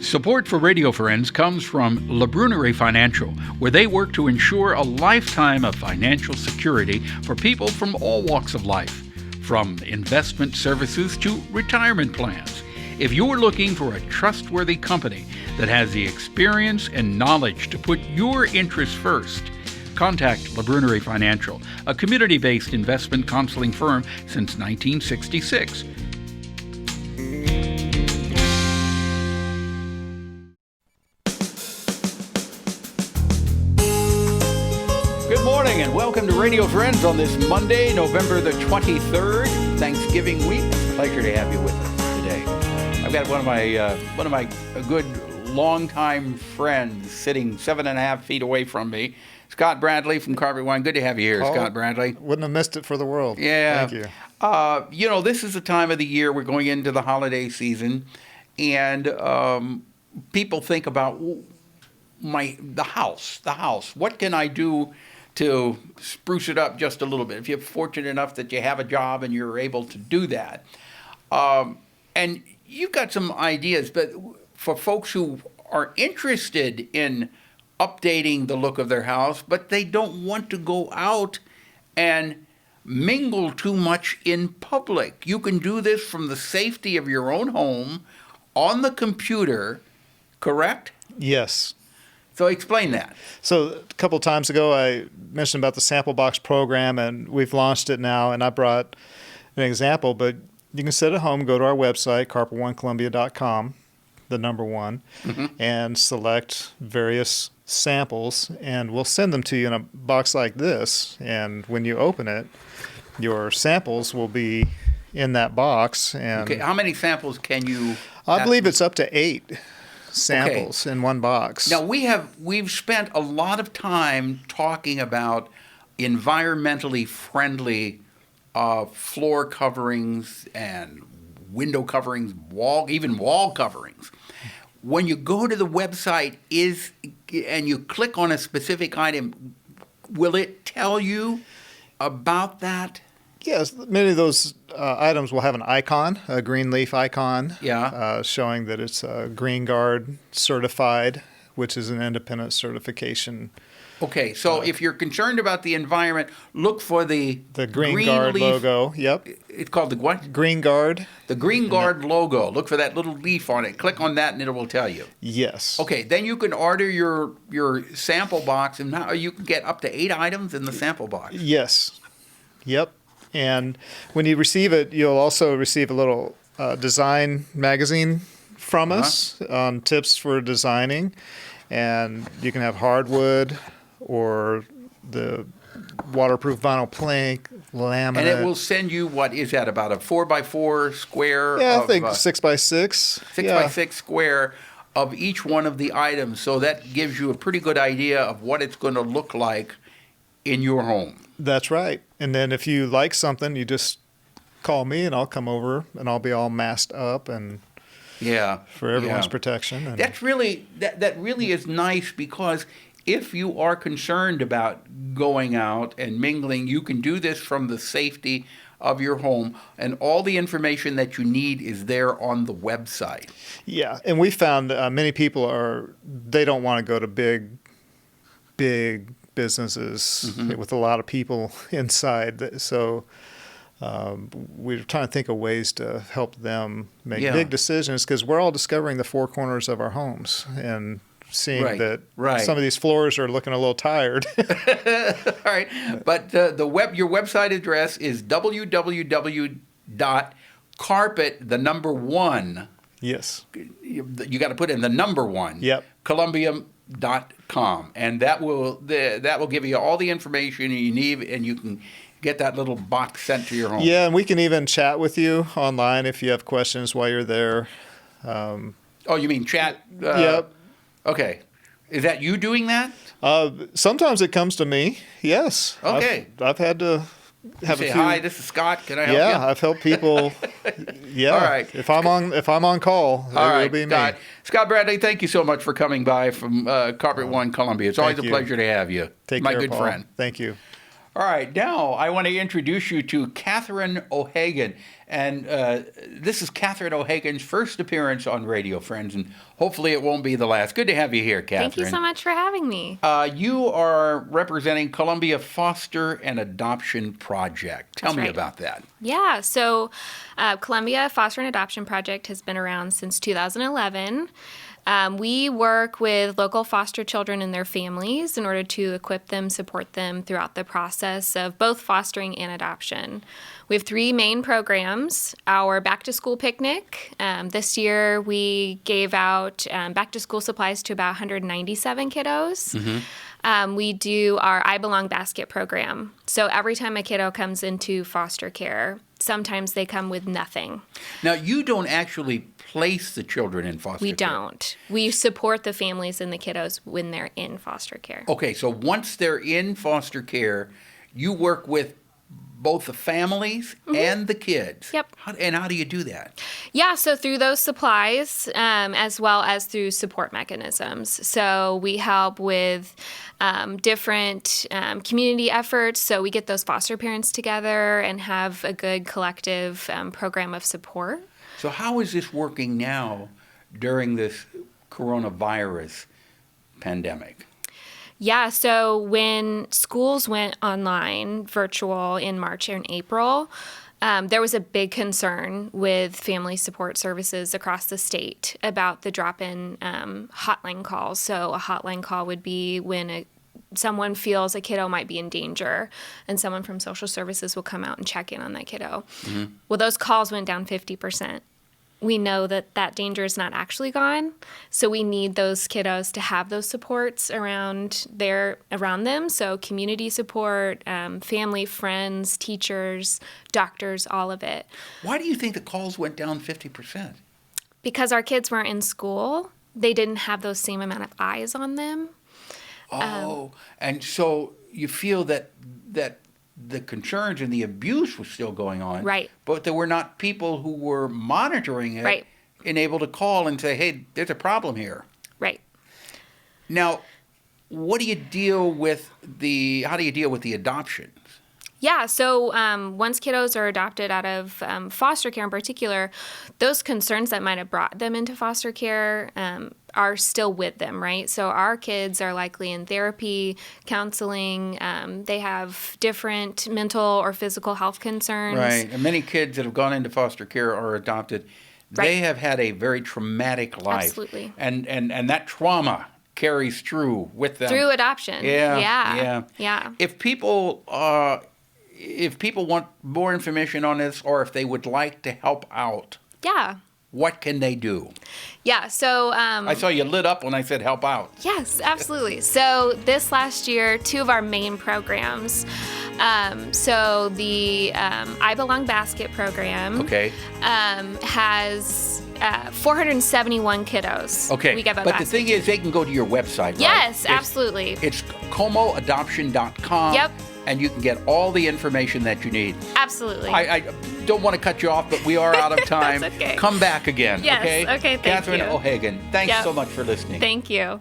Support for Radio Friends comes from Labrunerie Financial, where they work to ensure a lifetime of financial security for people from all walks of life, from investment services to retirement plans. If you're looking for a trustworthy company that has the experience and knowledge to put your interests first, contact Labrunerie Financial, a community-based investment counseling firm since 1966. Good morning and welcome to Radio Friends on this Monday, November the 23rd, Thanksgiving week. It's a pleasure to have you with us today. I've got one of my good longtime friends sitting 7.5 feet away from me, Scott Bradley from Carpet One. Good to have you here, Scott Bradley. Wouldn't have missed it for the world. Yeah. Thank you. This is the time of the year we're going into the holiday season, and people think about the house. What can I do to spruce it up just a little bit? If you're fortunate enough that you have a job and you're able to do that. And you've got some ideas, but for folks who are interested in updating the look of their house, but they don't want to go out and mingle too much in public. You can do this from the safety of your own home on the computer, correct? Yes. So explain that. So a couple times ago, I mentioned about the sample box program, and we've launched it now, and I brought an example, but you can sit at home, go to our website, carpet1columbia.com, the number one, and select various samples, and we'll send them to you in a box like this, and when you open it, your samples will be in that box. And okay, how many samples can you I believe it's up to 8 samples in one box. Now we've spent a lot of time talking about environmentally friendly floor coverings and window coverings, even wall coverings. When you go to the website and you click on a specific item, will it tell you about that? Yes, many of those items will have an icon, a green leaf icon, showing that it's Green Guard certified, which is an independent certification. Okay, so if you're concerned about the environment, look for the Green Guard leaf logo. Yep. It's called the what? Green Guard. The Green Guard logo. Look for that little leaf on it. Click on that and it will tell you. Yes. Okay, then you can order your sample box, and now you can get up to 8 items in the sample box. Yes. Yep. And when you receive it, you'll also receive a little design magazine from us on tips for designing. And you can have hardwood or the waterproof vinyl plank, laminate. And it will send you, what is that, about a 4x4 square? Yeah, I think 6x6. 6x6 square of each one of the items. So that gives you a pretty good idea of what it's going to look like in your home. That's right. And then if you like something, you just call me and I'll come over and I'll be all masked up and for everyone's protection. And that's really that really is nice, because if you are concerned about going out and mingling, you can do this from the safety of your home, and all the information that you need is there on the website. Yeah, and we found many people they don't want to go to big businesses with a lot of people inside. So we're trying to think of ways to help them make big decisions, because we're all discovering the 4 corners of our homes and seeing that some of these floors are looking a little tired. All right, but your website address is www.carpet1. Yes. You got to put in the number 1. Yep. Columbia.com, and that will give you all the information you need, and you can get that little box sent to your home. Yeah, and we can even chat with you online if you have questions while you're there. Oh, you mean chat? Yep. Okay. Is that you doing that? Sometimes it comes to me, yes. Okay. I've had to have say, a few. Hi, this is Scott. Can I help you? Yeah, I've helped people. Yeah. All right. If I'm on call, it'll be me. Scott Bradley, thank you so much for coming by from Carpet One Columbia. It's always a pleasure to have you. Take my care, good Paul. friend. Thank you. All right, now I want to introduce you to KATHRYN O'HAGAN. And this is KATHRYN O'Hagan's first appearance on Radio Friends, and hopefully it won't be the last. Good to have you here, KATHRYN. Thank you so much for having me. You are representing Columbia Foster and Adoption Project. Tell That's me right. about that. Yeah, so Columbia Foster and Adoption Project has been around since 2011. We work with local foster children and their families in order to equip them, support them throughout the process of both fostering and adoption. We have 3 main programs. Our back-to-school picnic. This year we gave out back-to-school supplies to about 197 kiddos. We do our I Belong basket program. So every time a kiddo comes into foster care, sometimes they come with nothing. Now, you don't actually place the children in foster care. We don't. We support the families and the kiddos when they're in foster care. Okay, so once they're in foster care, you work with both the families and the kids. Yep. And how do you do that? Yeah, so through those supplies, as well as through support mechanisms. So we help with different community efforts. So we get those foster parents together and have a good collective program of support. So how is this working now during this coronavirus pandemic? Yeah, so when schools went online, virtual in March and April, there was a big concern with family support services across the state about the drop-in hotline calls. So a hotline call would be when someone feels a kiddo might be in danger, and someone from social services will come out and check in on that kiddo. Well, those calls went down 50%. We know that that danger is not actually gone, so we need those kiddos to have those supports around them. So community support, family, friends, teachers, doctors, all of it. Why do you think the calls went down 50%? Because our kids weren't in school, they didn't have those same amount of eyes on them. And so you feel that the concerns and the abuse was still going on. Right. But there were not people who were monitoring it Right. and able to call and say, hey, there's a problem here. Right. Now, how do you deal with the adoptions? Yeah, so once kiddos are adopted out of foster care in particular, those concerns that might have brought them into foster care are still with them, right? So our kids are likely in therapy, counseling. They have different mental or physical health concerns. Right. And many kids that have gone into foster care or adopted, they Right. have had a very traumatic life. Absolutely. And that trauma carries through with them. Through adoption. Yeah. Yeah. If people want more information on this, or if they would like to help out, Yeah. what can they do? Yeah. So I saw you lit up when I said help out. yes, absolutely. So this last year, 2 of our main programs. So the I Belong Basket program Okay. has 471 kiddos. Okay. We give a But the basket. thing is, they can go to your website, right? Yes, absolutely. It's comoadoption.com. Yep. And you can get all the information that you need. Absolutely. I don't want to cut you off, but we are out of time. That's okay. Come back again. Yes, Okay. okay, thank KATHRYN you. O'Hagan, thanks Yep. so much for listening. Thank you.